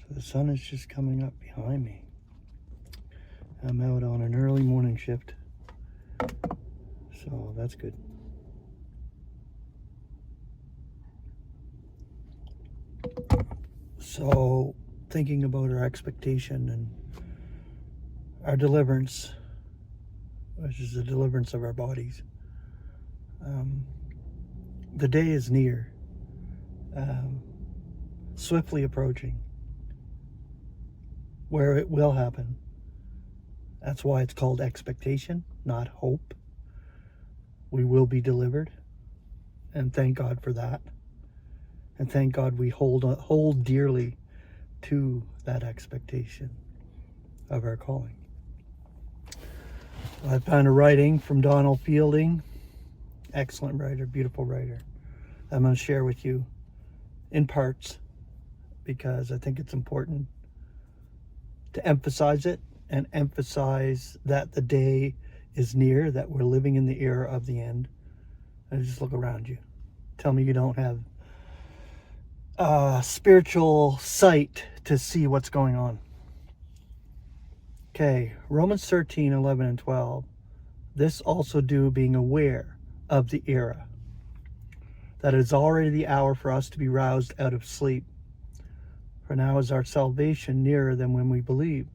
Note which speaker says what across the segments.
Speaker 1: So the sun is just coming up behind me. I'm out on an early morning shift, so that's good. So thinking about our expectation and our deliverance, which is the deliverance of our bodies. The day is near, swiftly approaching, where it will happen. That's why it's called expectation, not hope. We will be delivered, and thank God for that. And thank God we hold dearly to that expectation of our calling. I found a writing from Donald Fielding, excellent writer, beautiful writer. I'm going to share with you in parts because I think it's important to emphasize it and emphasize that the day is near, that we're living in the era of the end. And just look around you. Tell me you don't have spiritual sight to see what's going on. Okay, Romans 13, 11, and 12. This also do, being aware of the era, that it is already the hour for us to be roused out of sleep. For now is our salvation nearer than when we believe.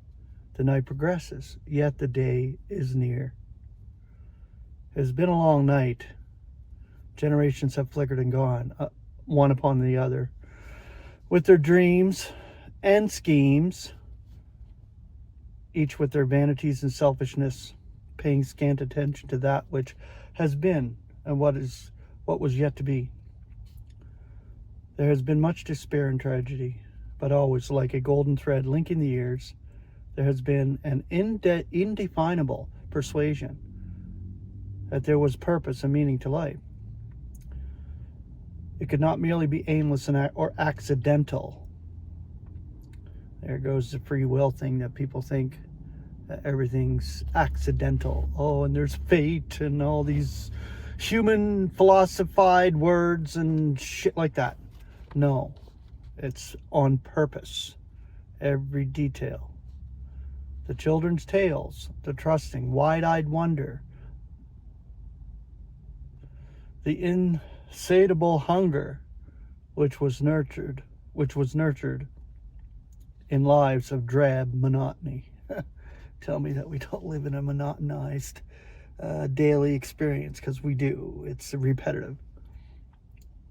Speaker 1: The night progresses, yet the day is near. It has been a long night. Generations have flickered and gone, one upon the other, with their dreams and schemes, each with their vanities and selfishness, paying scant attention to that which has been and what was yet to be. There has been much despair and tragedy, but always, like a golden thread linking the years, there has been an indefinable persuasion that there was purpose and meaning to life. It could not merely be aimless or accidental. There goes the free will thing that people think that everything's accidental. Oh, and there's fate and all these human philosophied words and shit like that. No, it's on purpose. Every detail. The children's tales, the trusting, wide-eyed wonder, the insatiable hunger which was nurtured in lives of drab monotony. Tell me that we don't live in a monotonized daily experience, because we do. It's repetitive.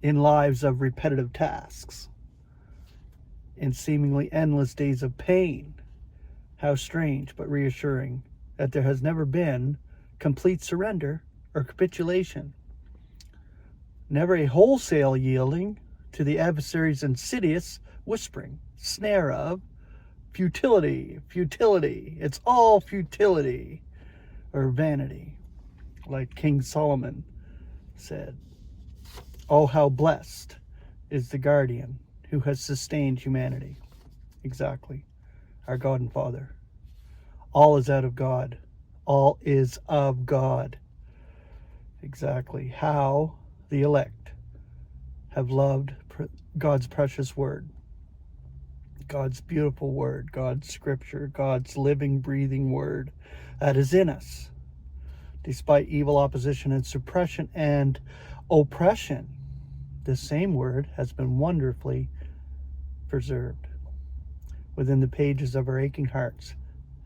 Speaker 1: In lives of repetitive tasks. In seemingly endless days of pain. How strange but reassuring that there has never been complete surrender or capitulation. Never a wholesale yielding to the adversary's insidious whispering, snare of futility, it's all futility or vanity, like King Solomon said. Oh, how blessed is the guardian who has sustained humanity. Exactly. Our God and Father. All is out of God. All is of God. Exactly. How the elect have loved God's precious word. God's beautiful word. God's scripture. God's living, breathing word that is in us. Despite evil opposition and suppression and oppression, this same word has been wonderfully preserved. Within the pages of our aching hearts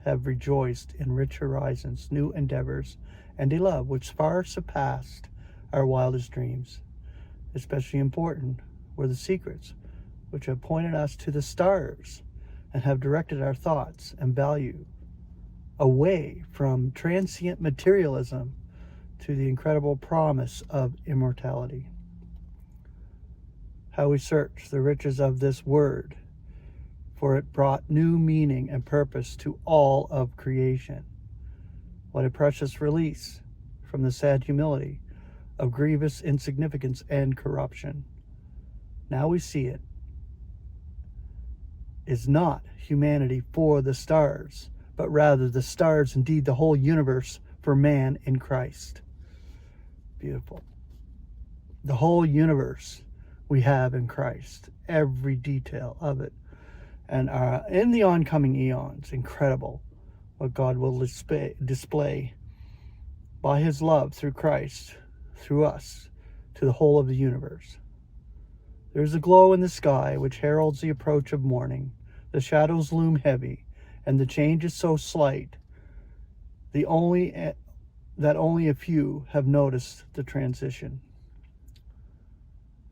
Speaker 1: have rejoiced in rich horizons, new endeavors, and a love which far surpassed our wildest dreams. Especially important were the secrets which have pointed us to the stars and have directed our thoughts and value away from transient materialism to the incredible promise of immortality. How we search the riches of this word, for it brought new meaning and purpose to all of creation. What a precious release from the sad humility of grievous insignificance and corruption. Now we see it is not humanity for the stars, but rather the stars, indeed the whole universe, for man in Christ. Beautiful. The whole universe we have in Christ, every detail of it. and in the oncoming eons. Incredible what God will display by his love through Christ, through us, to the whole of the universe. There is a glow in the sky which heralds the approach of morning. The shadows loom heavy, and the change is so slight that only a few have noticed the transition.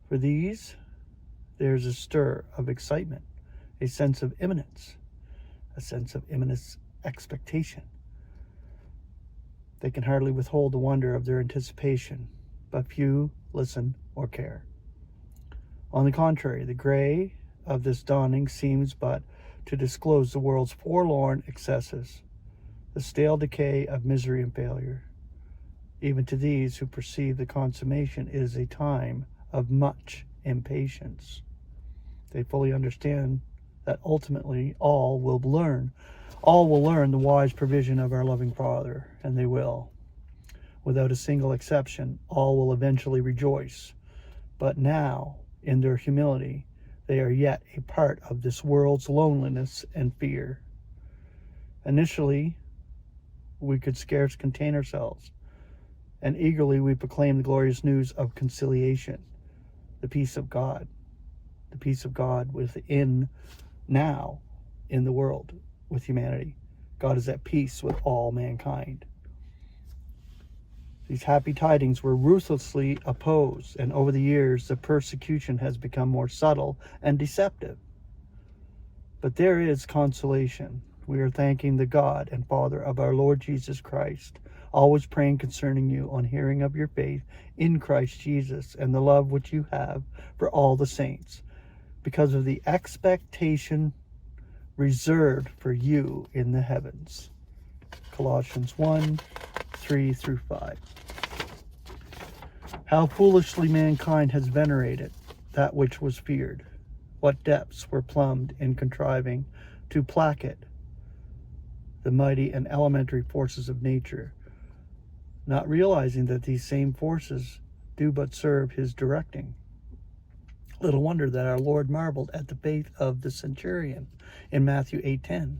Speaker 1: For these, there's a stir of excitement, a sense of imminence, expectation. They can hardly withhold the wonder of their anticipation, but few listen or care. On the contrary, the gray of this dawning seems but to disclose the world's forlorn excesses, the stale decay of misery and failure. Even to these who perceive the consummation, it is a time of much impatience. They fully understand that ultimately all will learn the wise provision of our loving Father, and they will. Without a single exception, all will eventually rejoice. But now, in their humility, they are yet a part of this world's loneliness and fear. Initially, we could scarce contain ourselves, and eagerly we proclaim the glorious news of conciliation, the peace of God within now in the world with humanity. God is at peace with all mankind. These happy tidings were ruthlessly opposed, and over the years the persecution has become more subtle and deceptive. But there is consolation. We are thanking the God and Father of our Lord Jesus Christ, always praying concerning you on hearing of your faith in Christ Jesus and the love which you have for all the saints, because of the expectation reserved for you in the heavens. Colossians 1:3-5. How foolishly mankind has venerated that which was feared. What depths were plumbed in contriving to placket the mighty and elementary forces of nature, not realizing that these same forces do but serve his directing. Little wonder that our Lord marveled at the faith of the centurion in Matthew 8:10.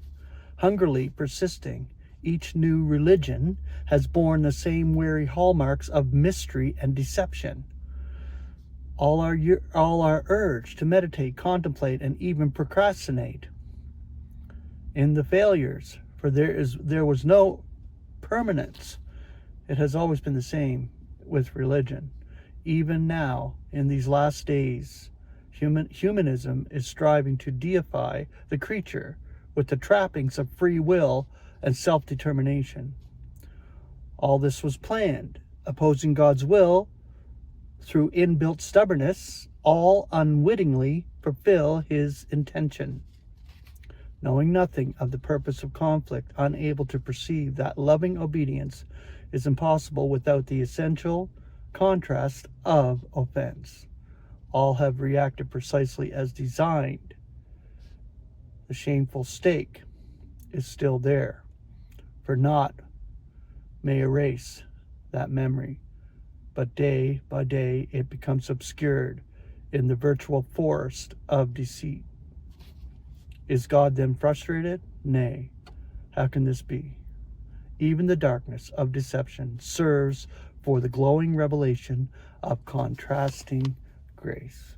Speaker 1: Hungrily persisting, each new religion has borne the same weary hallmarks of mystery and deception. All are urged to meditate, contemplate, and even procrastinate in the failures, for there was no permanence. It has always been the same with religion. Even now, in these last days, humanism is striving to deify the creature with the trappings of free will and self-determination. All this was planned, opposing God's will through inbuilt stubbornness, all unwittingly fulfill his intention. Knowing nothing of the purpose of conflict, unable to perceive that loving obedience is impossible without the essential contrast of offense. All have reacted precisely as designed. The shameful stake is still there, for naught may erase that memory, but day by day it becomes obscured in the virtual forest of deceit. Is God then frustrated? Nay. How can this be? Even the darkness of deception serves for the glowing revelation of contrasting grace.